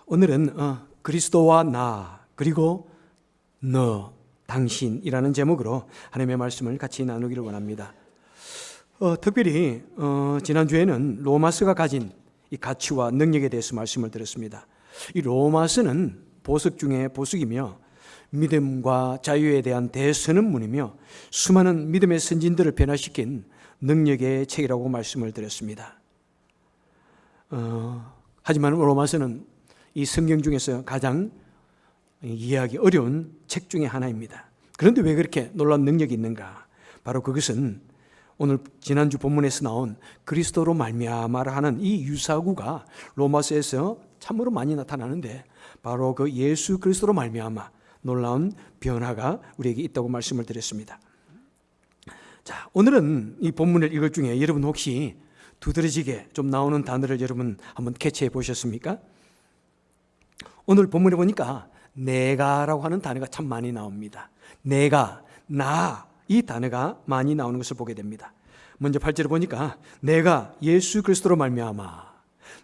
오늘은 그리스도와 나 그리고 너, 당신이라는 제목으로 하나님의 말씀을 같이 나누기를 원합니다. 특별히 지난주에는 로마서가 가진 이 가치와 능력에 대해서 말씀을 드렸습니다. 이 로마서는 보석 중에 보석이며 믿음과 자유에 대한 대선언문이며 수많은 믿음의 선진들을 변화시킨 능력의 책이라고 말씀을 드렸습니다. 하지만 로마서는 이 성경 중에서 가장 이해하기 어려운 책 중에 하나입니다. 그런데 왜 그렇게 놀라운 능력이 있는가? 바로 그것은 오늘 지난주 본문에서 나온 그리스도로 말미암아라 하는 이 유사구가 로마서에서 참으로 많이 나타나는데 바로 그 예수 그리스도로 말미암아 놀라운 변화가 우리에게 있다고 말씀을 드렸습니다. 자, 오늘은 이 본문을 읽을 중에 여러분 혹시 두드러지게 좀 나오는 단어를 여러분 한번 캐치해 보셨습니까? 오늘 본문에 보니까 내가라고 하는 단어가 참 많이 나옵니다. 내가, 나, 이 단어가 많이 나오는 것을 보게 됩니다. 먼저 8절을 보니까 내가 예수 그리스도로 말미암아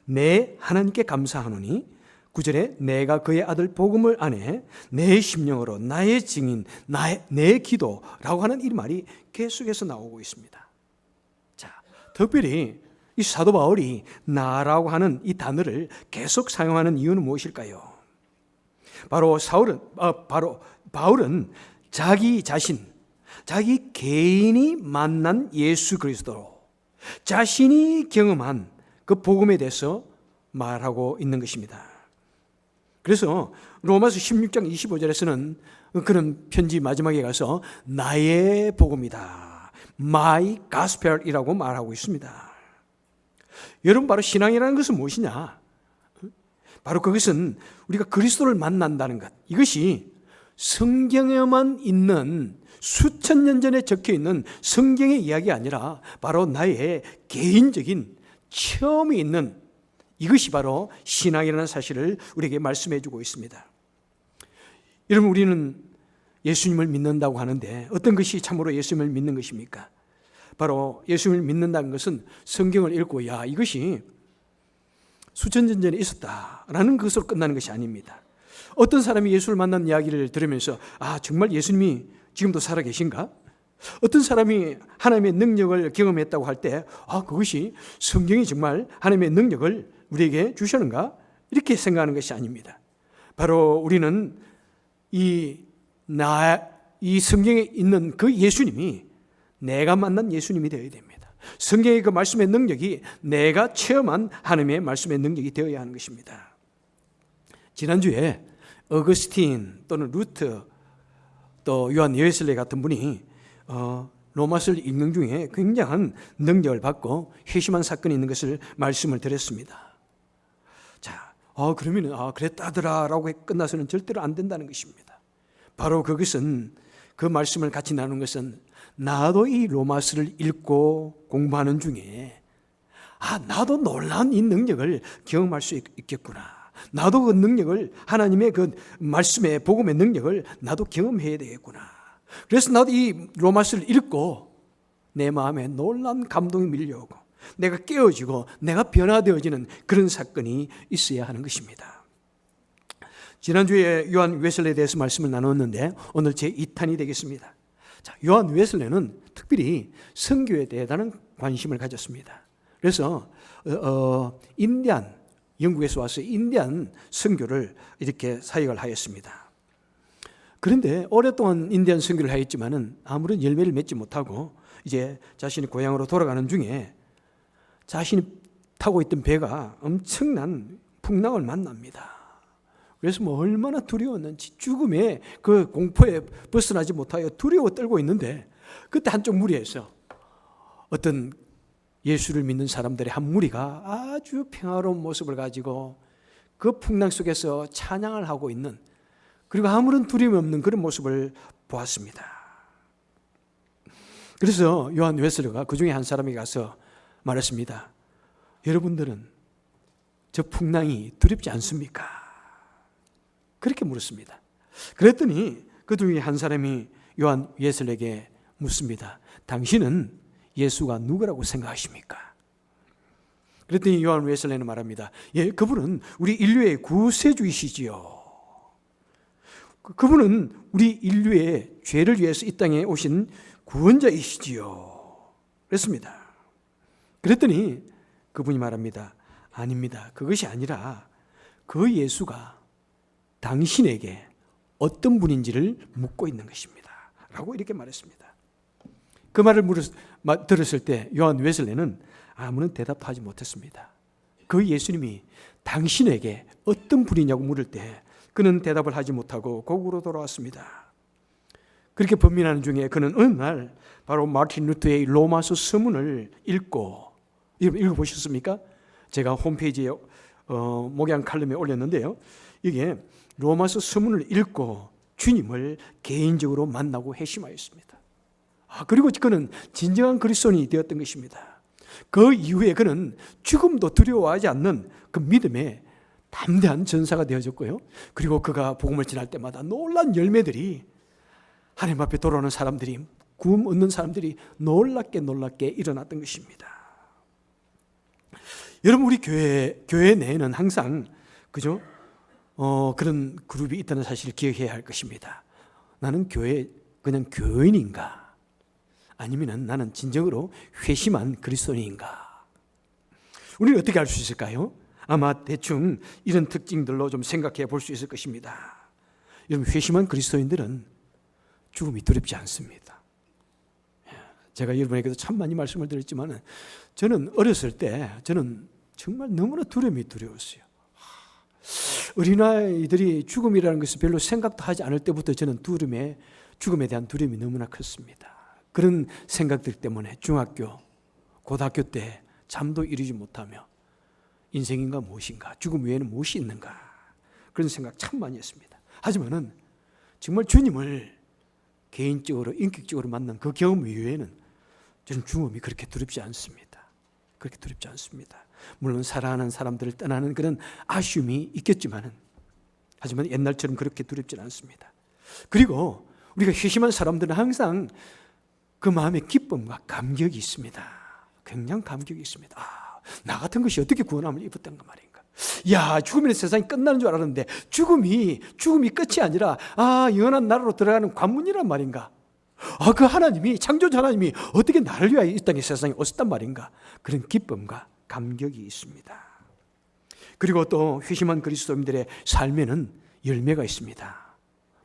내 하나님께 감사하노니, 9절에 내가 그의 아들 복음을 안에 내 심령으로 나의 증인, 내 기도라고 하는 이 말이 계속해서 나오고 있습니다. 자, 특별히 이 사도 바울이 나라고 하는 이 단어를 계속 사용하는 이유는 무엇일까요? 바로 바울은 자기 자신, 자기 개인이 만난 예수 그리스도로 자신이 경험한 그 복음에 대해서 말하고 있는 것입니다. 그래서 로마서 16장 25절에서는 그런 편지 마지막에 가서 나의 복음이다, My Gospel이라고 말하고 있습니다. 여러분, 바로 신앙이라는 것은 무엇이냐? 바로 그것은 우리가 그리스도를 만난다는 것, 이것이 성경에만 있는 수천 년 전에 적혀 있는 성경의 이야기가 아니라 바로 나의 개인적인 체험이 있는, 이것이 바로 신앙이라는 사실을 우리에게 말씀해 주고 있습니다. 여러분, 우리는 예수님을 믿는다고 하는데 어떤 것이 참으로 예수님을 믿는 것입니까? 바로 예수님을 믿는다는 것은 성경을 읽고 이것이 수천 년 전에 있었다라는 것으로 끝나는 것이 아닙니다. 어떤 사람이 예수를 만난 이야기를 들으면서 정말 예수님이 지금도 살아계신가? 어떤 사람이 하나님의 능력을 경험했다고 할 때 그것이 성경이 정말 하나님의 능력을 우리에게 주셨는가? 이렇게 생각하는 것이 아닙니다. 바로 우리는 이 성경에 있는 그 예수님이 내가 만난 예수님이 되어야 됩니다. 성경의 그 말씀의 능력이 내가 체험한 하나님의 말씀의 능력이 되어야 하는 것입니다. 지난주에 어거스틴 또는 루터 또 요한 웨슬리 같은 분이 로마서를 읽는 중에 굉장한 능력을 받고 회심한 사건이 있는 것을 말씀을 드렸습니다. 자, 그러면 그랬다더라라고 끝나서는 절대로 안 된다는 것입니다. 바로 그것은, 그 말씀을 같이 나누는 것은 나도 이 로마서를 읽고 공부하는 중에 나도 놀라운 이 능력을 경험할 수 있겠구나. 나도 그 능력을, 하나님의 그 말씀의 복음의 능력을 나도 경험해야 되겠구나. 그래서 나도 이 로마서를 읽고 내 마음에 놀라운 감동이 밀려오고 내가 깨어지고 내가 변화되어지는 그런 사건이 있어야 하는 것입니다. 지난주에 요한 웨슬레에 대해서 말씀을 나눴는데 오늘 제 2탄이 되겠습니다. 자, 요한 웨슬레는 특별히 선교에 대단한 관심을 가졌습니다. 그래서 영국에서 와서 인디안 선교를 이렇게 사역을 하였습니다. 그런데 오랫동안 인디안 선교를 하였지만은 아무런 열매를 맺지 못하고 이제 자신의 고향으로 돌아가는 중에 자신이 타고 있던 배가 엄청난 풍랑을 만납니다. 그래서 얼마나 두려웠는지, 죽음의 그 공포에 벗어나지 못하여 두려워 떨고 있는데 그때 한쪽 무리에서 어떤 예수를 믿는 사람들의 한 무리가 아주 평화로운 모습을 가지고 그 풍랑 속에서 찬양을 하고 있는, 그리고 아무런 두려움이 없는 그런 모습을 보았습니다. 그래서 요한 웨슬레가 그 중에 한 사람이 가서 말했습니다. 여러분들은 저 풍랑이 두렵지 않습니까? 그렇게 물었습니다. 그랬더니 그 중에 한 사람이 요한 웨슬레에게 묻습니다. 당신은 예수가 누구라고 생각하십니까? 그랬더니 요한 웨슬레는 말합니다. 예, 그분은 우리 인류의 구세주이시지요. 그분은 우리 인류의 죄를 위해서 이 땅에 오신 구원자이시지요. 그랬습니다. 그랬더니 그분이 말합니다. 아닙니다. 그것이 아니라 그 예수가 당신에게 어떤 분인지를 묻고 있는 것입니다. 라고 이렇게 말했습니다. 그 말을 들었을 때 요한 웨슬레는 아무런 대답하지 못했습니다. 그 예수님이 당신에게 어떤 분이냐고 물을 때 그는 대답을 하지 못하고 고국으로 돌아왔습니다. 그렇게 번민하는 중에 그는 어느 날 바로 마틴 루터의 로마서 서문을 읽고, 읽어보셨습니까? 제가 홈페이지에 목양 칼럼에 올렸는데요. 이게 로마서 서문을 읽고 주님을 개인적으로 만나고 회심하였습니다. 그리고 그는 진정한 그리스도인이 되었던 것입니다. 그 이후에 그는 죽음도 두려워하지 않는 그 믿음의 담대한 전사가 되어졌고요. 그리고 그가 복음을 전할 때마다 놀란 열매들이 하나님 앞에 돌아오는 사람들이, 구원 얻는 사람들이 놀랍게 일어났던 것입니다. 여러분, 우리 교회 내에는 항상 그죠? 그런 그룹이 있다는 사실을 기억해야 할 것입니다. 나는 그냥 교인인가? 아니면 나는 진정으로 회심한 그리스도인인가? 우리는 어떻게 알 수 있을까요? 아마 대충 이런 특징들로 좀 생각해 볼 수 있을 것입니다. 여러분, 회심한 그리스도인들은 죽음이 두렵지 않습니다. 제가 여러분에게도 참 많이 말씀을 드렸지만 저는 어렸을 때 저는 정말 너무나 두려움이 두려웠어요. 어린아이들이 죽음이라는 것을 별로 생각도 하지 않을 때부터 저는 죽음에 대한 두려움이 너무나 컸습니다. 그런 생각들 때문에 중학교, 고등학교 때 잠도 이루지 못하며 인생인가 무엇인가, 죽음 외에는 무엇이 있는가, 그런 생각 참 많이 했습니다. 하지만은 정말 주님을 개인적으로 인격적으로 만난 그 경험 이후에는 저는 죽음이 그렇게 두렵지 않습니다. 그렇게 두렵지 않습니다. 물론 사랑하는 사람들을 떠나는 그런 아쉬움이 있겠지만은, 하지만 옛날처럼 그렇게 두렵지는 않습니다. 그리고 우리가 회심한 사람들은 항상 그 마음에 기쁨과 감격이 있습니다. 굉장히 감격이 있습니다. 나 같은 것이 어떻게 구원함을 입었던가 말인가. 야, 죽으면 세상이 끝나는 줄 알았는데 죽음이 끝이 아니라 영원한 나라로 들어가는 관문이란 말인가. 그 하나님이, 창조자 하나님이 어떻게 나를 위하여 이 땅에 세상에 오셨단 말인가. 그런 기쁨과 감격이 있습니다. 그리고 또 회심한 그리스도인들의 삶에는 열매가 있습니다.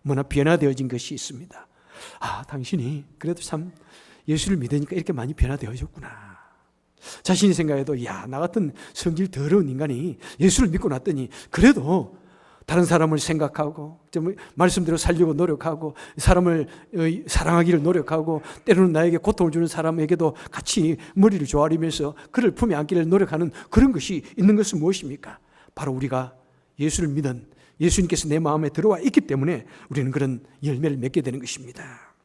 뭐나 변화되어진 것이 있습니다. 당신이 그래도 참 예수를 믿으니까 이렇게 많이 변화되어졌구나. 자신이 생각해도 나 같은 성질 더러운 인간이 예수를 믿고 났더니 그래도 다른 사람을 생각하고 말씀대로 살려고 노력하고 사람을 사랑하기를 노력하고 때로는 나에게 고통을 주는 사람에게도 같이 머리를 조아리면서 그를 품에 안기를 노력하는 그런 것이 있는 것은 무엇입니까? 바로 우리가 예수를 믿은 예수님께서 내 마음에 들어와 있기 때문에 우리는 그런 열매를 맺게 되는 것입니다.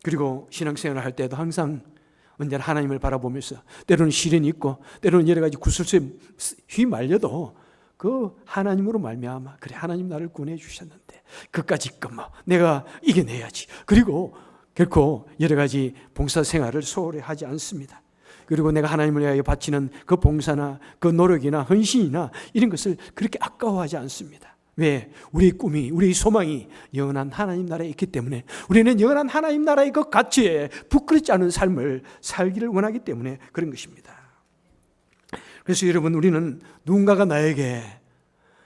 그리고 신앙생활을 할 때도 항상 언제나 하나님을 바라보면서 때로는 시련이 있고 때로는 여러 가지 구설수에 휘말려도 그 하나님으로 말미암아 그래 하나님 나를 구원해 주셨는데 그까짓 내가 이겨내야지. 그리고 결코 여러 가지 봉사 생활을 소홀히 하지 않습니다. 그리고 내가 하나님을 위하여 바치는 그 봉사나 그 노력이나 헌신이나 이런 것을 그렇게 아까워하지 않습니다. 왜? 우리의 꿈이, 우리의 소망이 영원한 하나님 나라에 있기 때문에 우리는 영원한 하나님 나라의 그 가치에 부끄럽지 않은 삶을 살기를 원하기 때문에 그런 것입니다. 그래서 여러분, 우리는 누군가가 나에게,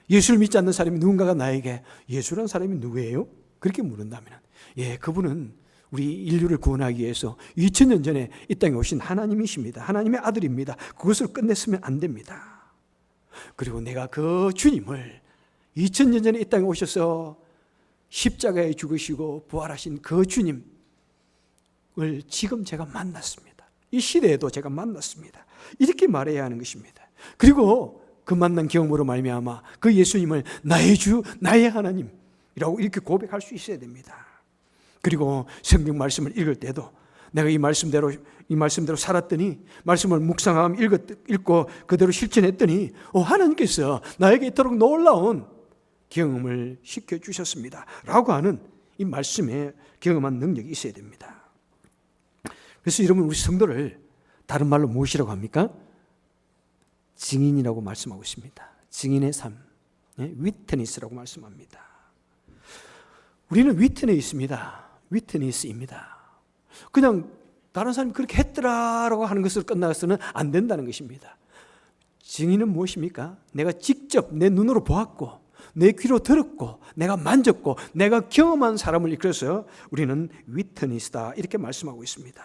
예수를 믿지 않는 사람이 누군가가 나에게 예수라는 사람이 누구예요? 그렇게 물은다면 그분은 우리 인류를 구원하기 위해서 2000년 전에 이 땅에 오신 하나님이십니다. 하나님의 아들입니다. 그것을 끝냈으면 안 됩니다. 그리고 내가 그 주님을 2000년 전에 이 땅에 오셔서 십자가에 죽으시고 부활하신 그 주님을 지금 제가 만났습니다. 이 시대에도 제가 만났습니다. 이렇게 말해야 하는 것입니다. 그리고 그 만난 경험으로 말미암아 그 예수님을 나의 주, 나의 하나님이라고 이렇게 고백할 수 있어야 됩니다. 그리고 성경 말씀을 읽을 때도 내가 이 말씀대로 살았더니, 말씀을 묵상하며 읽고 그대로 실천했더니 하나님께서 나에게 이토록 놀라운 경험을 시켜주셨습니다 라고 하는 이 말씀에 경험한 능력이 있어야 됩니다. 그래서 여러분, 우리 성도를 다른 말로 무엇이라고 합니까? 증인이라고 말씀하고 있습니다. 증인의 삶, 위트니스라고 말씀합니다. 우리는 위트니스입니다. 위트니스입니다. 그냥 다른 사람이 그렇게 했더라라고 하는 것으로 끝나서는 안 된다는 것입니다. 증인은 무엇입니까? 내가 직접 내 눈으로 보았고 내 귀로 들었고 내가 만졌고 내가 경험한 사람을 이끌어서 우리는 위트니스다 이렇게 말씀하고 있습니다.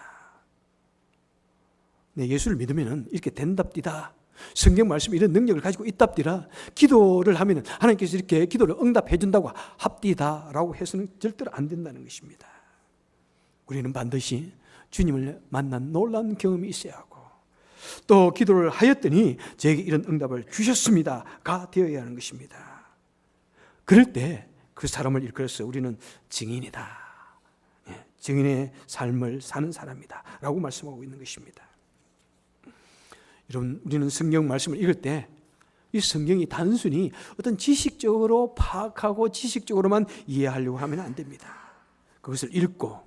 네, 예수를 믿으면 이렇게 된답디다. 성경 말씀이 이런 능력을 가지고 있답디라. 기도를 하면 하나님께서 이렇게 기도를 응답해 준다고 합디다라고 해서는 절대로 안 된다는 것입니다. 우리는 반드시 주님을 만난 놀라운 경험이 있어야 하고 또 기도를 하였더니 저에게 이런 응답을 주셨습니다가 되어야 하는 것입니다. 그럴 때 그 사람을 일컬어서 우리는 증인이다. 증인의 삶을 사는 사람이다 라고 말씀하고 있는 것입니다. 여러분, 우리는 성경 말씀을 읽을 때 이 성경이 단순히 어떤 지식적으로 파악하고 지식적으로만 이해하려고 하면 안 됩니다. 그것을 읽고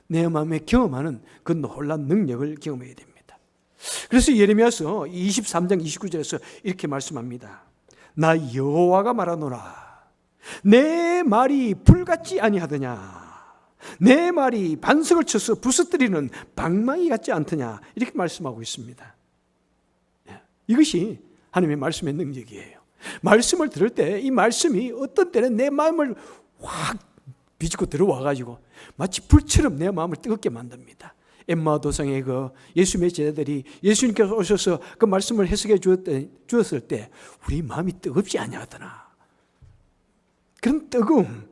내 마음에 경험하는 그 놀라운 능력을 경험해야 됩니다. 그래서 예레미야서 23장 29절에서 이렇게 말씀합니다. 나 여호와가 말하노라. 내 말이 불같지 아니하더냐. 내 말이 반석을 쳐서 부서뜨리는 방망이 같지 않더냐. 이렇게 말씀하고 있습니다. 이것이 하나님의 말씀의 능력이에요. 말씀을 들을 때 이 말씀이 어떤 때는 내 마음을 확 비집고 들어와가지고 마치 불처럼 내 마음을 뜨겁게 만듭니다. 엠마오 도상의 그 예수님의 제자들이 예수님께서 오셔서 그 말씀을 해석해 주었을 때 우리 마음이 뜨겁지 아니하더나. 그런 뜨거움.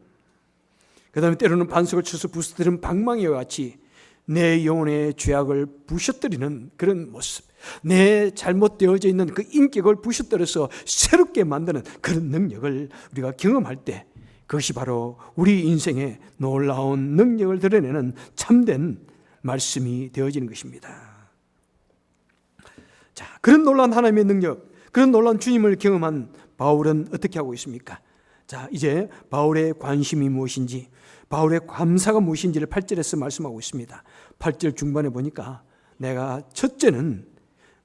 그 다음에 때로는 반석을 쳐서 부서뜨리는 방망이와 같이 내 영혼의 죄악을 부셔뜨리는 그런 모습, 내 잘못되어져 있는 그 인격을 부셔뜨려서 새롭게 만드는 그런 능력을 우리가 경험할 때 그것이 바로 우리 인생의 놀라운 능력을 드러내는 참된 말씀이 되어지는 것입니다. 자, 그런 놀라운 하나님의 능력, 그런 놀라운 주님을 경험한 바울은 어떻게 하고 있습니까? 자, 이제 바울의 관심이 무엇인지, 바울의 감사가 무엇인지를 8절에서 말씀하고 있습니다. 8절 중반에 보니까 내가 첫째는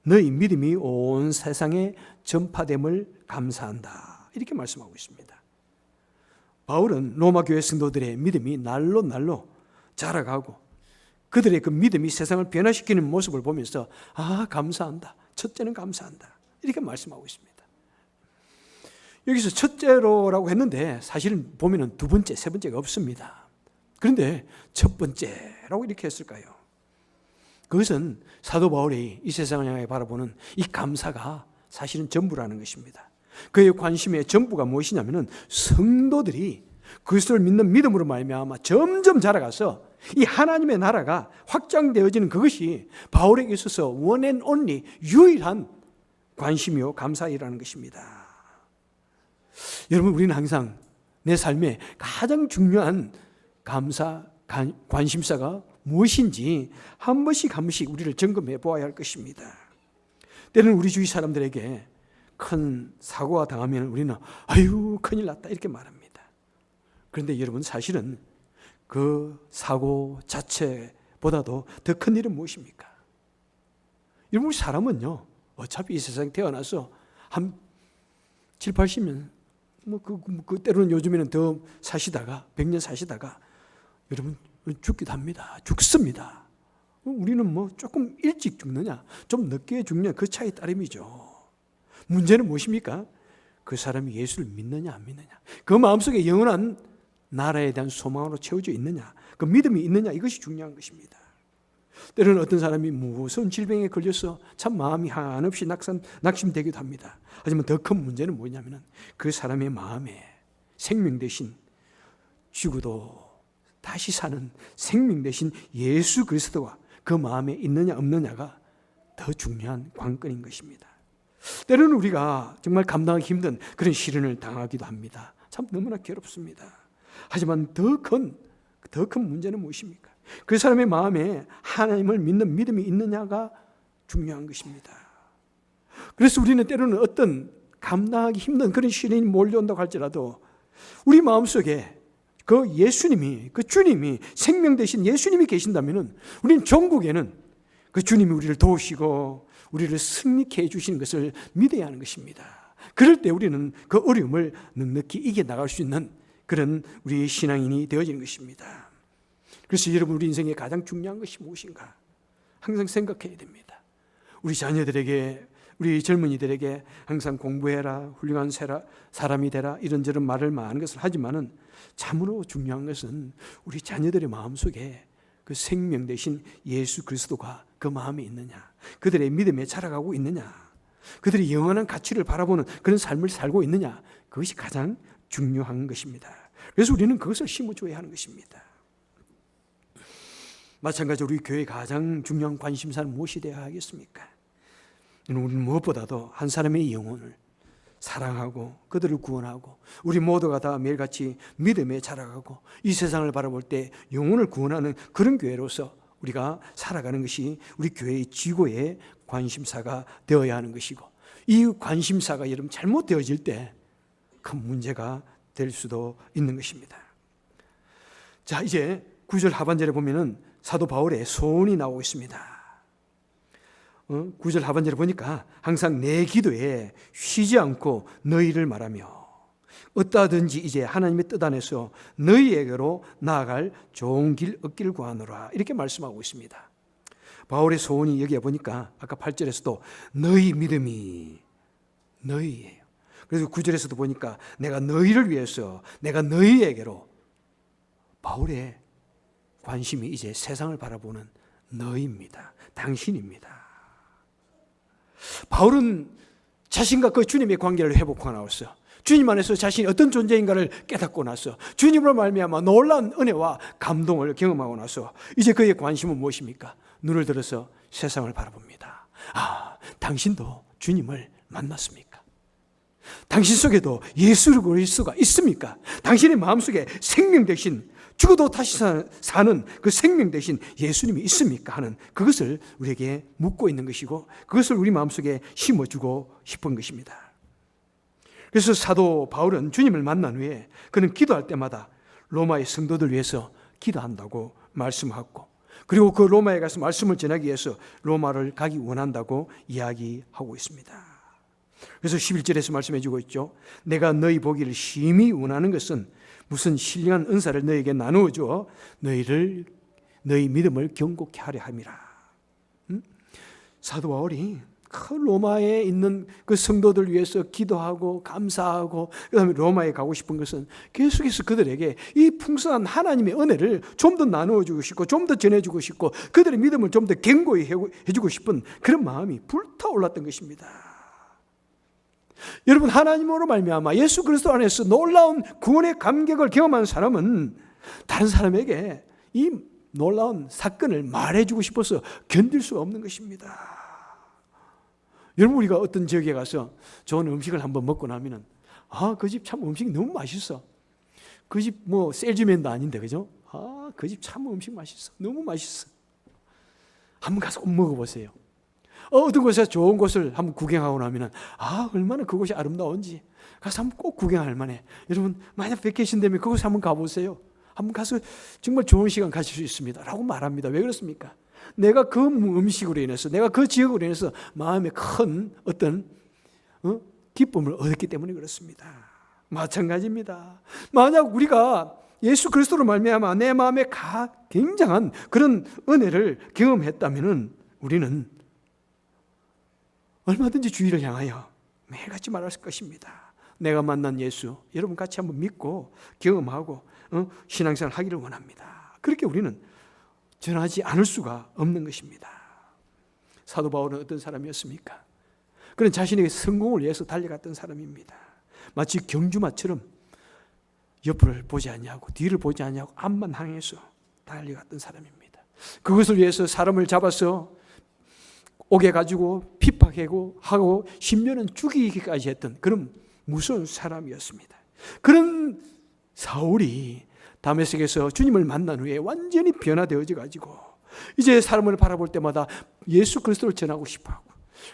너희 믿음이 온 세상에 전파됨을 감사한다. 이렇게 말씀하고 있습니다. 바울은 로마 교회 성도들의 믿음이 날로 날로 자라가고 그들의 그 믿음이 세상을 변화시키는 모습을 보면서 감사한다. 첫째는 감사한다. 이렇게 말씀하고 있습니다. 여기서 첫째로라고 했는데 사실은 보면은 두 번째, 세 번째가 없습니다. 그런데 첫 번째라고 이렇게 했을까요? 그것은 사도 바울이 이 세상을 향해 바라보는 이 감사가 사실은 전부라는 것입니다. 그의 관심의 전부가 무엇이냐면은 성도들이 그리스도를 믿는 믿음으로 말미암아 점점 자라가서 이 하나님의 나라가 확장되어지는 그것이 바울에게 있어서 원 앤 온리 유일한 관심이요 감사이라는 것입니다. 여러분, 우리는 항상 내 삶에 가장 중요한 감사, 관심사가 무엇인지 한 번씩 우리를 점검해 보아야 할 것입니다. 때로는 우리 주위 사람들에게 큰 사고가 당하면 우리는 아유 큰일 났다 이렇게 말합니다. 그런데 여러분, 사실은 그 사고 자체보다도 더 큰 일은 무엇입니까? 여러분, 사람은요 어차피 이 세상에 태어나서 한 7, 80년 때로는 요즘에는 더 사시다가 100년 사시다가 여러분 죽기도 합니다. 죽습니다. 우리는 조금 일찍 죽느냐 좀 늦게 죽느냐 그 차이 따름이죠. 문제는 무엇입니까? 그 사람이 예수를 믿느냐 안 믿느냐, 그 마음속에 영원한 나라에 대한 소망으로 채워져 있느냐, 그 믿음이 있느냐, 이것이 중요한 것입니다. 때로는 어떤 사람이 무서운 질병에 걸려서 참 마음이 한없이 낙심되기도 합니다. 하지만 더 큰 문제는 뭐냐면 그 사람의 마음에 생명 대신 죽어도 다시 사는 생명 대신 예수 그리스도가 그 마음에 있느냐 없느냐가 더 중요한 관건인 것입니다. 때로는 우리가 정말 감당하기 힘든 그런 시련을 당하기도 합니다. 참 너무나 괴롭습니다. 하지만 더 큰 문제는 무엇입니까? 그 사람의 마음에 하나님을 믿는 믿음이 있느냐가 중요한 것입니다. 그래서 우리는 때로는 어떤 감당하기 힘든 그런 시련이 몰려온다고 할지라도 우리 마음속에 그 예수님이, 그 주님이, 생명 되신 예수님이 계신다면 우리는 전국에는 그 주님이 우리를 도우시고 우리를 승리케 해주시는 것을 믿어야 하는 것입니다. 그럴 때 우리는 그 어려움을 넉넉히 이겨나갈 수 있는 그런 우리의 신앙인이 되어지는 것입니다. 그래서 여러분, 우리 인생에 가장 중요한 것이 무엇인가 항상 생각해야 됩니다. 우리 자녀들에게, 우리 젊은이들에게 항상 공부해라, 훌륭한 사람이 되라, 이런저런 말을 많은 것을 하지만은 참으로 중요한 것은 우리 자녀들의 마음속에 그 생명 되신 예수 그리스도가 그 마음에 있느냐, 그들의 믿음에 자라가고 있느냐, 그들이 영원한 가치를 바라보는 그런 삶을 살고 있느냐, 그것이 가장 중요한 것입니다. 그래서 우리는 그것을 심어줘야 하는 것입니다. 마찬가지로 우리 교회의 가장 중요한 관심사는 무엇이 되어야 하겠습니까? 우리는 무엇보다도 한 사람의 영혼을 사랑하고 그들을 구원하고 우리 모두가 다 매일같이 믿음에 자라가고 이 세상을 바라볼 때 영혼을 구원하는 그런 교회로서 우리가 살아가는 것이 우리 교회의 지고의 관심사가 되어야 하는 것이고, 이 관심사가 여러분 잘못되어질 때 큰 문제가 될 수도 있는 것입니다. 자, 이제 9절 하반절에 보면은 사도 바울의 소원이 나오고 있습니다. 9절 하반절에 보니까 항상 내 기도에 쉬지 않고 너희를 말하며 어떠하든지 이제 하나님의 뜻 안에서 너희에게로 나아갈 좋은 길 얻기를 구하노라, 이렇게 말씀하고 있습니다. 바울의 소원이 여기에 보니까 아까 8절에서도 너희 믿음이 너희예요. 그래서 9절에서도 보니까 내가 너희를 위해서, 내가 너희에게로, 바울의 관심이 이제 세상을 바라보는 너희입니다. 당신입니다. 바울은 자신과 그 주님의 관계를 회복하고 나왔어. 주님 안에서 자신이 어떤 존재인가를 깨닫고 나서 주님으로 말미암아 놀라운 은혜와 감동을 경험하고 나서 이제 그의 관심은 무엇입니까? 눈을 들어서 세상을 바라봅니다. 아, 당신도 주님을 만났습니까? 당신 속에도 예수 그리스도가 있습니까? 당신의 마음속에 생명 대신, 죽어도 다시 사는 그 생명 대신 예수님이 있습니까? 하는 그것을 우리에게 묻고 있는 것이고, 그것을 우리 마음속에 심어주고 싶은 것입니다. 그래서 사도 바울은 주님을 만난 후에 그는 기도할 때마다 로마의 성도들 위해서 기도한다고 말씀하고, 그리고 그 로마에 가서 말씀을 전하기 위해서 로마를 가기 원한다고 이야기하고 있습니다. 그래서 11절에서 말씀해 주고 있죠. 내가 너희 보기를 심히 원하는 것은 무슨 신령한 은사를 너희에게 나누어 줘 너희 믿음을 견고케 하려 함이라. 사도 바울이 그 로마에 있는 그 성도들 위해서 기도하고 감사하고 그다음에 로마에 가고 싶은 것은 계속해서 그들에게 이 풍성한 하나님의 은혜를 좀 더 나누어 주고 싶고 좀 더 전해 주고 싶고 그들의 믿음을 좀 더 견고히 해 주고 싶은 그런 마음이 불타올랐던 것입니다. 여러분, 하나님으로 말미암아 예수 그리스도 안에서 놀라운 구원의 감격을 경험한 사람은 다른 사람에게 이 놀라운 사건을 말해주고 싶어서 견딜 수가 없는 것입니다. 여러분, 우리가 어떤 지역에 가서 좋은 음식을 한번 먹고 나면은 그 집 참 음식이 너무 맛있어. 그 집 뭐 셀즈맨도 아닌데, 그죠? 그 집 참 음식 맛있어. 너무 맛있어. 한번 가서 꼭 먹어보세요. 어떤 곳에서 좋은 곳을 한번 구경하고 나면은 얼마나 그곳이 아름다운지 가서 한번 꼭 구경할 만해. 여러분, 만약 베케이션 되면 그곳에 한번 가보세요. 한번 가서 정말 좋은 시간 가질 수 있습니다 라고 말합니다. 왜 그렇습니까? 내가 그 음식으로 인해서, 내가 그 지역으로 인해서 마음에 큰 어떤 기쁨을 얻었기 때문에 그렇습니다. 마찬가지입니다. 만약 우리가 예수 그리스도로 말미암아 내 마음에 굉장한 그런 은혜를 경험했다면은 우리는 얼마든지 주의를 향하여 매일같이 말할 것입니다. 내가 만난 예수, 여러분 같이 한번 믿고 경험하고 신앙생활 하기를 원합니다. 그렇게 우리는 전하지 않을 수가 없는 것입니다. 사도 바울은 어떤 사람이었습니까? 그는 자신의 성공을 위해서 달려갔던 사람입니다. 마치 경주마처럼 옆을 보지 않냐고, 뒤를 보지 않냐고 앞만 향해서 달려갔던 사람입니다. 그것을 위해서 사람을 잡아서 옥에 가지고 핍박하고 심지어는 죽이기까지 했던 그런 무서운 사람이었습니다. 그런 사울이 다메섹에서 주님을 만난 후에 완전히 변화되어져 가지고 이제 사람을 바라볼 때마다 예수 그리스도를 전하고 싶어하고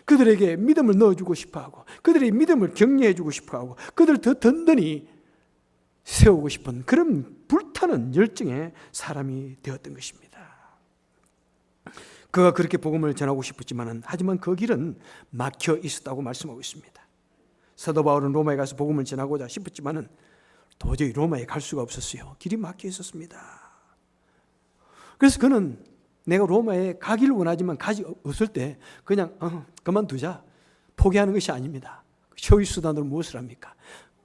그들에게 믿음을 넣어주고 싶어하고 그들의 믿음을 격려해주고 싶어하고 그들을 더 든든히 세우고 싶은 그런 불타는 열정의 사람이 되었던 것입니다. 그가 그렇게 복음을 전하고 싶었지만 하지만 그 길은 막혀 있었다고 말씀하고 있습니다. 사도 바울은 로마에 가서 복음을 전하고자 싶었지만 도저히 로마에 갈 수가 없었어요. 길이 막혀 있었습니다. 그래서 그는 내가 로마에 가기를 원하지만 가지 없을 때 그냥 그만두자 포기하는 것이 아닙니다. 효의 수단으로 무엇을 합니까?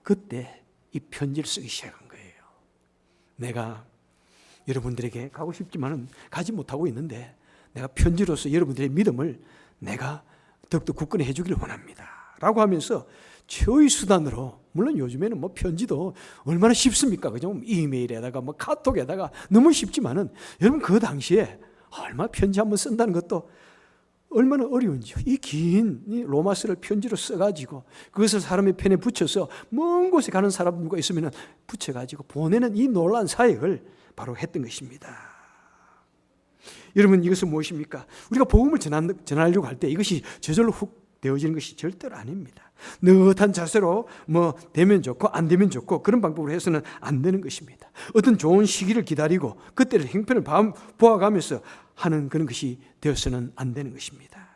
그때 이 편지를 쓰기 시작한 거예요. 내가 여러분들에게 가고 싶지만은 가지 못하고 있는데 내가 편지로서 여러분들의 믿음을 내가 더욱더 굳건히 해주기를 원합니다 라고 하면서 최후의 수단으로, 물론 요즘에는 뭐 편지도 얼마나 쉽습니까? 그죠? 이메일에다가 뭐 카톡에다가 너무 쉽지만은 여러분 그 당시에 얼마 편지 한번 쓴다는 것도 얼마나 어려운지요. 이 긴 로마서를 편지로 써가지고 그것을 사람의 펜에 붙여서 먼 곳에 가는 사람 누가 있으면 붙여가지고 보내는 이 놀라운 사역을 바로 했던 것입니다. 여러분 이것은 무엇입니까? 우리가 복음을 전하려고 할 때 이것이 저절로 훅 되어지는 것이 절대로 아닙니다. 느긋한 자세로 뭐 되면 좋고 안 되면 좋고 그런 방법으로 해서는 안 되는 것입니다. 어떤 좋은 시기를 기다리고 그때를 형편을 보아가면서 하는 그런 것이 되어서는 안 되는 것입니다.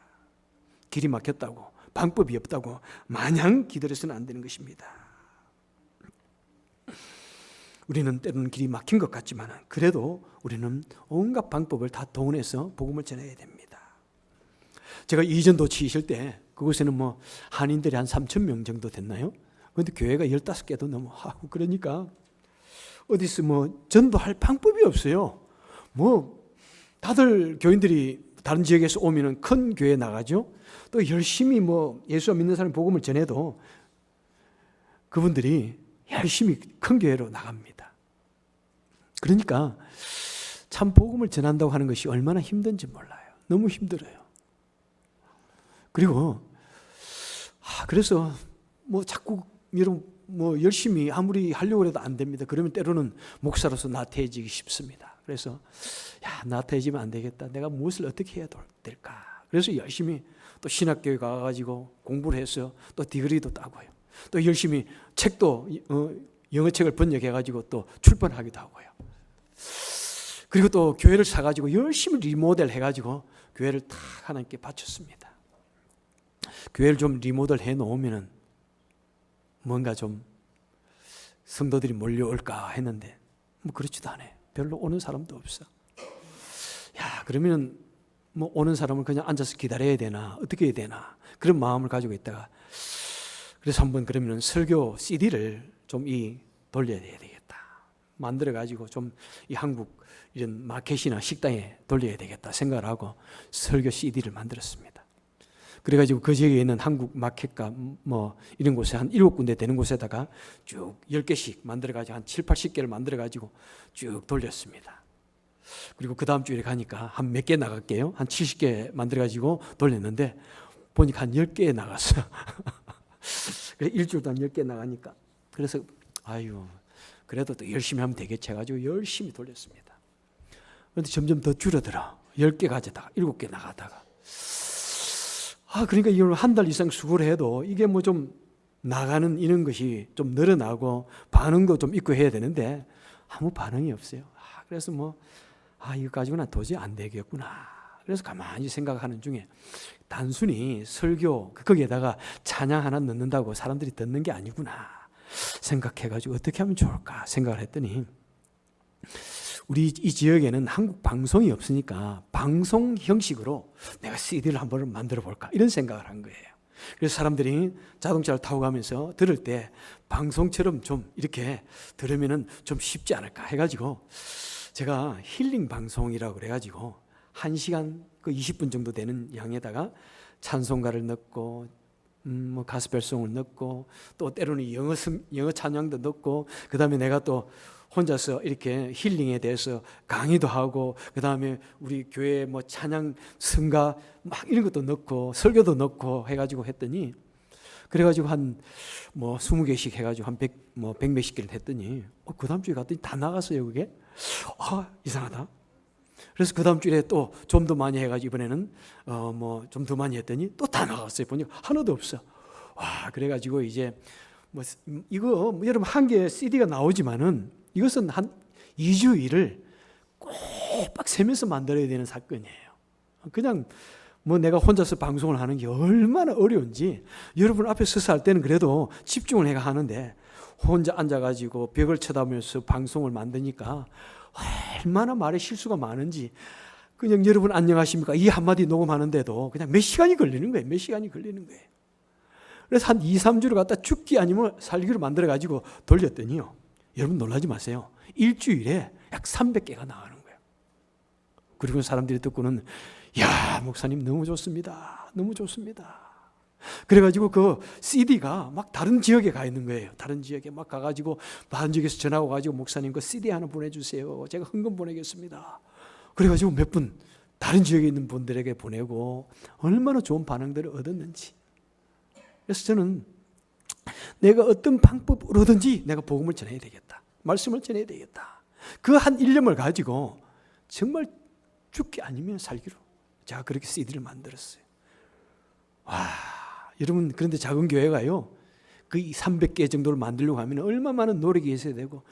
길이 막혔다고 방법이 없다고 마냥 기다려서는 안 되는 것입니다. 우리는 때로는 길이 막힌 것 같지만 그래도 우리는 온갖 방법을 다 동원해서 복음을 전해야 됩니다. 제가 이전도치 있을 때 그곳에는 뭐 한인들이 한 3,000명 정도 됐나요? 그런데 교회가 15개도 넘어. 그러니까 어디서 뭐 전도할 방법이 없어요. 뭐 다들 교인들이 다른 지역에서 오면은 큰 교회에 나가죠. 또 열심히 뭐 예수 믿는 사람 복음을 전해도 그분들이 열심히 큰 교회로 나갑니다. 그러니까 참 복음을 전한다고 하는 것이 얼마나 힘든지 몰라요. 너무 힘들어요. 그리고 그래서 뭐 자꾸 여러분 뭐 열심히 아무리 하려고 해도 안 됩니다. 그러면 때로는 목사로서 나태해지기 쉽습니다. 그래서 나태해지면 안 되겠다. 내가 무엇을 어떻게 해야 될까? 그래서 열심히 또 신학교에 가가지고 공부를 해서 또 디그리도 따고요. 또 열심히 책도 영어책을 번역해가지고 또 출판하기도 하고요. 그리고 또 교회를 사가지고 열심히 리모델 해가지고 교회를 다 하나님께 바쳤습니다. 교회를 좀 리모델 해놓으면은 뭔가 좀 성도들이 몰려올까 했는데 뭐 그렇지도 않아요. 별로 오는 사람도 없어. 그러면 뭐 오는 사람을 그냥 앉아서 기다려야 되나 어떻게 해야 되나 그런 마음을 가지고 있다가 그래서 한번 그러면 설교 CD를 좀 돌려야 되겠다. 만들어가지고 좀 이 한국 이런 마켓이나 식당에 돌려야 되겠다 생각을 하고 설교 CD를 만들었습니다. 그래가지고 그 지역에 있는 한국 마켓과 뭐 이런 곳에 한 7군데 되는 곳에다가 쭉 10개씩 만들어가지고 한 7, 80개를 만들어가지고 쭉 돌렸습니다. 그리고 그 다음 주에 가니까 한 몇 개 나갈게요. 한 70개 만들어가지고 돌렸는데 보니까 한 10개 나갔어요. 그래서 일주일 동안 10개 나가니까 그래서 그래도 또 열심히 하면 되겠지 해가지고 열심히 돌렸습니다. 그런데 점점 더 줄어들어. 10개 가져다가 7개 나가다가 그러니까 이걸 한 달 이상 수고를 해도 이게 뭐 좀 나가는 이런 것이 좀 늘어나고 반응도 좀 있고 해야 되는데 아무 반응이 없어요. 그래서 이거 가지고는 도저히 안 되겠구나. 그래서 가만히 생각하는 중에 단순히 설교 거기에다가 찬양 하나 넣는다고 사람들이 듣는 게 아니구나 생각해가지고 어떻게 하면 좋을까 생각을 했더니 우리 이 지역에는 한국 방송이 없으니까 방송 형식으로 내가 CD를 한번 만들어 볼까 이런 생각을 한 거예요. 그래서 사람들이 자동차를 타고 가면서 들을 때 방송처럼 좀 이렇게 들으면은 좀 쉽지 않을까 해가지고 제가 힐링 방송이라고 그래가지고 1시간 20분 정도 되는 양에다가 찬송가를 넣고 뭐 가스펠송을 넣고 또 때로는 영어 찬양도 넣고 그 다음에 내가 또 혼자서 이렇게 힐링에 대해서 강의도 하고 그 다음에 우리 교회 뭐 찬양 성가 막 이런 것도 넣고 설교도 넣고 해가지고 했더니 그래가지고 한 뭐 20개씩 해가지고 한 100 몇십 개를 했더니 그 다음 주에 갔더니 다 나갔어요. 그게 이상하다. 그래서 그 다음 주에 또 좀 더 많이 해가지고 이번에는 뭐 좀 더 많이 했더니 또 다 나갔어요. 보니까 하나도 없어. 그래가지고 이제 뭐 이거 여러분 한 개 CD가 나오지만은 이것은 한 2주 일을 꼭 빡세면서 만들어야 되는 사건이에요. 그냥 뭐 내가 혼자서 방송을 하는 게 얼마나 어려운지 여러분 앞에 서서 할 때는 그래도 집중을 해가 하는데 혼자 앉아가지고 벽을 쳐다보면서 방송을 만드니까 얼마나 말에 실수가 많은지 그냥 여러분 안녕하십니까 이 한마디 녹음하는데도 그냥 몇 시간이 걸리는 거예요. 몇 시간이 걸리는 거예요. 그래서 한 2, 3주를 갖다 죽기 아니면 살기로 만들어가지고 돌렸더니요. 여러분 놀라지 마세요. 일주일에 약 300개가 나가는 거예요. 그리고 사람들이 듣고는 야 목사님 너무 좋습니다. 너무 좋습니다. 그래가지고 그 CD가 막 다른 지역에 가 있는 거예요. 다른 지역에 막 가가지고 다른 지역에서 전화 와가지고 목사님 그 CD 하나 보내주세요. 제가 헌금 보내겠습니다. 그래가지고 몇 분 다른 지역에 있는 분들에게 보내고 얼마나 좋은 반응들을 얻었는지. 그래서 저는 내가 어떤 방법으로든지 내가 복음을 전해야 되겠다. 말씀을 전해야 되겠다. 그 한 일념을 가지고 정말 죽기 아니면 살기로 제가 그렇게 CD를 만들었어요. 와, 여러분 그런데 작은 교회가요. 그 300개 정도를 만들려고 하면 얼마나 많은 노력이 있어야 되고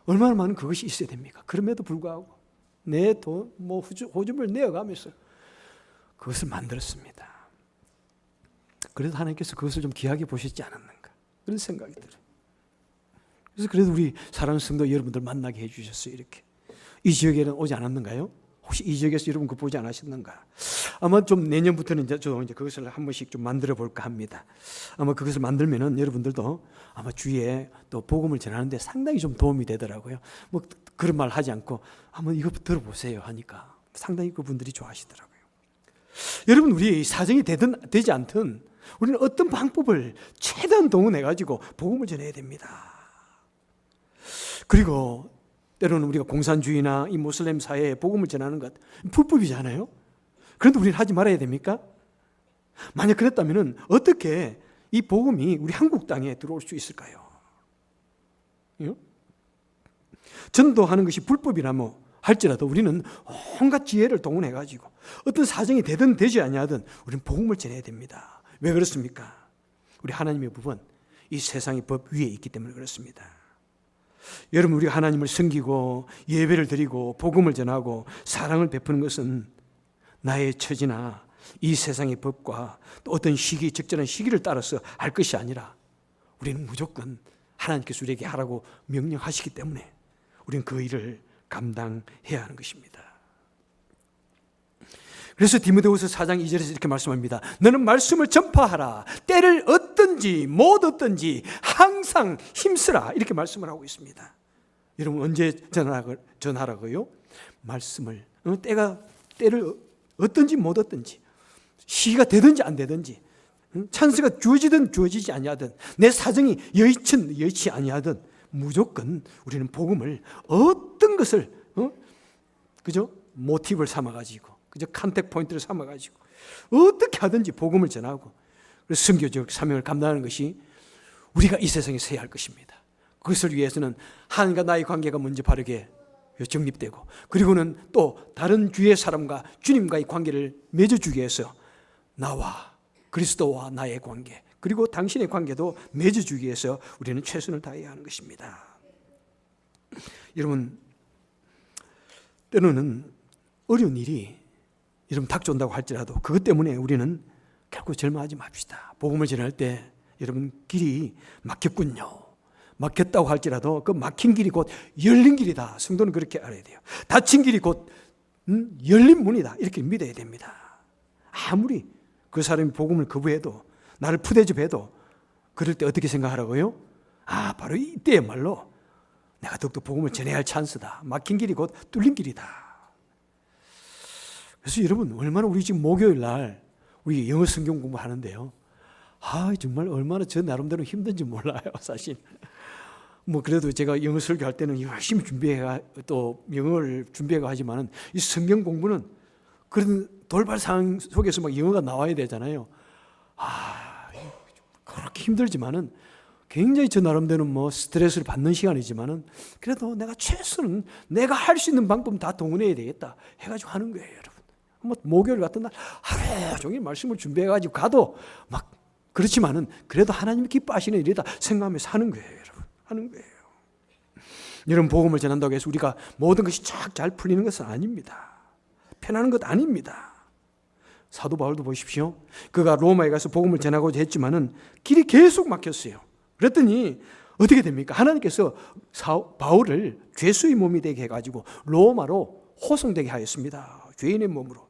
얼마나 많은 그것이 있어야 됩니까? 그럼에도 불구하고 내 돈, 뭐 호주를 내어가면서 그것을 만들었습니다. 그래도 하나님께서 그것을 좀 귀하게 보셨지 않았는가 그런 생각이 들어요. 그래서 그래도 우리 사랑하는 성도 여러분들 만나게 해주셨어요. 이렇게 이 지역에는 오지 않았는가요? 혹시 이 지역에서 여러분 그거 보지 않으셨는가? 아마 좀 내년부터는 저도 이제 그것을 한 번씩 좀 만들어 볼까 합니다. 아마 그것을 만들면은 여러분들도 아마 주위에 또 복음을 전하는데 상당히 좀 도움이 되더라고요. 뭐 그런 말 하지 않고 한번 이거 들어보세요 하니까 상당히 그분들이 좋아하시더라고요. 여러분 우리 사정이 되든 되지 않든 우리는 어떤 방법을 최대한 동원해 가지고 복음을 전해야 됩니다. 그리고 때로는 우리가 공산주의나 이 모슬렘 사회에 복음을 전하는 것 불법이잖아요. 그런데 우리는 하지 말아야 됩니까? 만약 그랬다면 어떻게 이 복음이 우리 한국 땅에 들어올 수 있을까요? 전도하는 것이 불법이라며 할지라도 우리는 온갖 지혜를 동원해 가지고 어떤 사정이 되든 되지 아니하든 우리는 복음을 전해야 됩니다. 왜 그렇습니까? 우리 하나님의 법은 이 세상의 법 위에 있기 때문에 그렇습니다. 여러분 우리가 하나님을 섬기고 예배를 드리고 복음을 전하고 사랑을 베푸는 것은 나의 처지나 이 세상의 법과 또 어떤 시기 적절한 시기를 따라서 할 것이 아니라 우리는 무조건 하나님께서 우리에게 하라고 명령하시기 때문에 우리는 그 일을 감당해야 하는 것입니다. 그래서 디모데후서 4장 2절에서 이렇게 말씀합니다. 너는 말씀을 전파하라. 때를 얻든지 못 얻든지 항상 힘쓰라. 이렇게 말씀을 하고 있습니다. 여러분 언제 전하라고요? 말씀을 때를 얻든지 못 얻든지 시기가 되든지 안 되든지 찬스가 주어지든 주어지지 아니하든 내 사정이 여의치 아니하든 무조건 우리는 복음을 어떤 것을 그죠? 모티브를 삼아가지고 그저 컨택 포인트를 삼아가지고 어떻게 하든지 복음을 전하고 그래서 선교적 사명을 감당하는 것이 우리가 이 세상에 서야 할 것입니다. 그것을 위해서는 하나님과 나의 관계가 먼저 바르게 정립되고 그리고는 또 다른 주위의 사람과 주님과의 관계를 맺어주기 위해서 나와 그리스도와 나의 관계 그리고 당신의 관계도 맺어주기 위해서 우리는 최선을 다해야 하는 것입니다. 여러분 때로는 어려운 일이 여러분 닥쳐온다고 할지라도 그것 때문에 우리는 결코 절망하지 맙시다. 복음을 전할 때 여러분 길이 막혔군요. 막혔다고 할지라도 그 막힌 길이 곧 열린 길이다. 성도는 그렇게 알아야 돼요. 닫힌 길이 곧 열린 문이다. 이렇게 믿어야 됩니다. 아무리 그 사람이 복음을 거부해도 나를 푸대접해도 그럴 때 어떻게 생각하라고요? 바로 이때야말로 내가 더욱더 복음을 전해야 할 찬스다. 막힌 길이 곧 뚫린 길이다. 그래서 여러분 얼마나 우리 지금 목요일 날 우리 영어 성경 공부하는데요. 정말 얼마나 저 나름대로 힘든지 몰라요. 사실 뭐 그래도 제가 영어 설교할 때는 열심히 준비해가 또 영어를 준비해가 하지만은 이 성경 공부는 그런 돌발 상황 속에서 막 영어가 나와야 되잖아요. 그렇게 힘들지만은 굉장히 저 나름대로 뭐 스트레스를 받는 시간이지만은 그래도 내가 최선은 내가 할 수 있는 방법 다 동원해야 되겠다 해가지고 하는 거예요, 여러분. 뭐 목요일 같은 날 하루 종일 말씀을 준비해가지고 가도 막 그렇지만은 그래도 하나님이 기뻐하시는 일이다 생각하면서 하는 거예요, 여러분. 하는 거예요. 여러분 복음을 전한다고 해서 우리가 모든 것이 쫙 잘 풀리는 것은 아닙니다. 편안한 것 아닙니다. 사도 바울도 보십시오. 그가 로마에 가서 복음을 전하고자 했지만은 길이 계속 막혔어요. 그랬더니 어떻게 됩니까? 하나님께서 바울을 죄수의 몸이 되게 해가지고 로마로 호송되게 하였습니다. 죄인의 몸으로.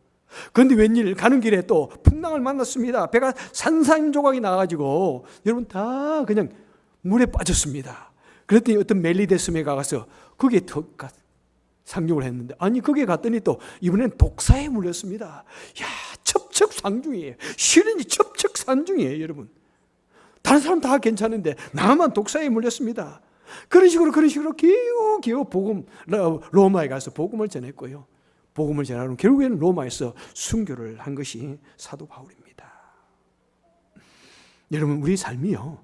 그런데 웬일 가는 길에 또 풍랑을 만났습니다. 배가 산산조각이 나가지고 여러분 다 그냥 물에 빠졌습니다. 그랬더니 어떤 멜리데 섬에 가서 거기에 상륙을 했는데, 아니 거기에 갔더니 또 이번엔 독사에 물렸습니다. 야, 첩첩산중이에요. 시련이 첩첩산중이에요, 여러분. 다른 사람 다 괜찮은데 나만 독사에 물렸습니다. 그런 식으로 겨우 복음 로마에 가서 복음을 전했고요. 복음을 전하는 결국에는 로마에서 순교를 한 것이 사도 바울입니다. 여러분, 우리 삶이요,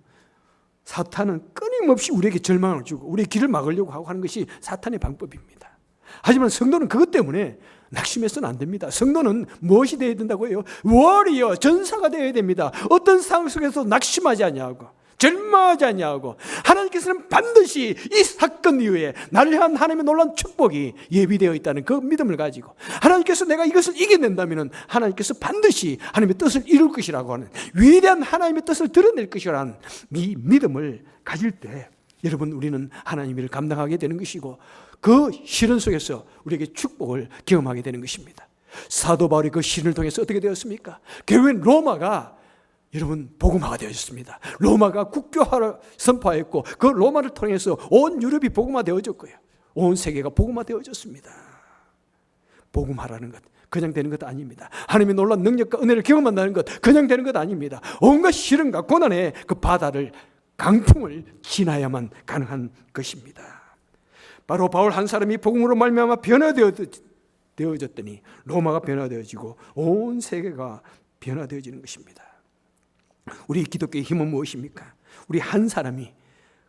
사탄은 끊임없이 우리에게 절망을 주고 우리의 길을 막으려고 하고 하는 것이 사탄의 방법입니다. 하지만 성도는 그것 때문에 낙심해서는 안 됩니다. 성도는 무엇이 되어야 된다고요? 워리어, 전사가 되어야 됩니다. 어떤 상황 속에서 낙심하지 않냐고, 절망하지 않냐고. 하나님께서는 반드시 이 사건 이후에 나를 향한 하나님의 놀라운 축복이 예비되어 있다는 그 믿음을 가지고, 하나님께서 내가 이것을 이겨낸다면 하나님께서 반드시 하나님의 뜻을 이룰 것이라고 하는 위대한 하나님의 뜻을 드러낼 것이라는 이 믿음을 가질 때 여러분, 우리는 하나님의 일을 감당하게 되는 것이고 그 시련 속에서 우리에게 축복을 경험하게 되는 것입니다. 사도 바울이 그 시련을 통해서 어떻게 되었습니까? 결국엔 로마가 여러분 복음화가 되어졌습니다. 로마가 국교화를 선포했고 그 로마를 통해서 온 유럽이 복음화되어졌고요, 온 세계가 복음화되어졌습니다. 복음화라는 것 그냥 되는 것 아닙니다. 하나님의 놀라운 능력과 은혜를 경험한다는 것 그냥 되는 것 아닙니다. 온갖 시련과 고난의 그 바다를, 강풍을 지나야만 가능한 것입니다. 바로 바울 한 사람이 복음으로 말미암아 변화되어졌더니 로마가 변화되어지고 온 세계가 변화되어지는 것입니다. 우리 기독교의 힘은 무엇입니까? 우리 한 사람이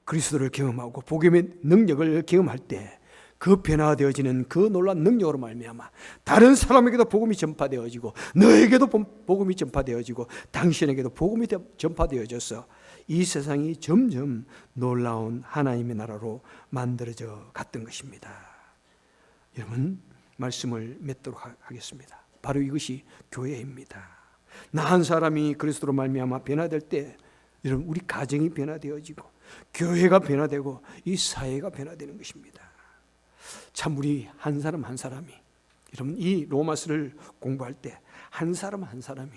그리스도를 경험하고 복음의 능력을 경험할 때 그 변화되어지는 그 놀라운 능력으로 말미암아 다른 사람에게도 복음이 전파되어지고 너에게도 복음이 전파되어지고 당신에게도 복음이 전파되어져서 이 세상이 점점 놀라운 하나님의 나라로 만들어져 갔던 것입니다. 여러분, 말씀을 맺도록 하겠습니다. 바로 이것이 교회입니다. 나 한 사람이 그리스도로 말미암아 변화될 때 여러분, 우리 가정이 변화되어지고 교회가 변화되고 이 사회가 변화되는 것입니다. 참 우리 한 사람 한 사람이 여러분, 이 로마서를 공부할 때 한 사람 한 사람이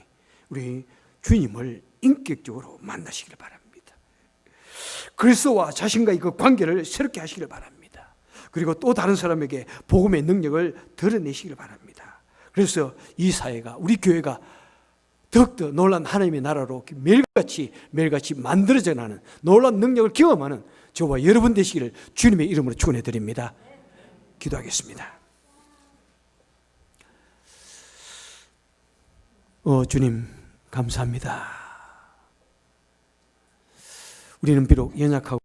우리 주님을 인격적으로 만나시길 바랍니다. 그리스도와 자신과의 그 관계를 새롭게 하시길 바랍니다. 그리고 또 다른 사람에게 복음의 능력을 드러내시길 바랍니다. 그래서 이 사회가, 우리 교회가 더욱더 놀라운 하나님의 나라로 매일같이 만들어져 나는 놀라운 능력을 경험하는 저와 여러분 되시기를 주님의 이름으로 축원해 드립니다. 기도하겠습니다. 주님 감사합니다. 우리는 비록 연약하고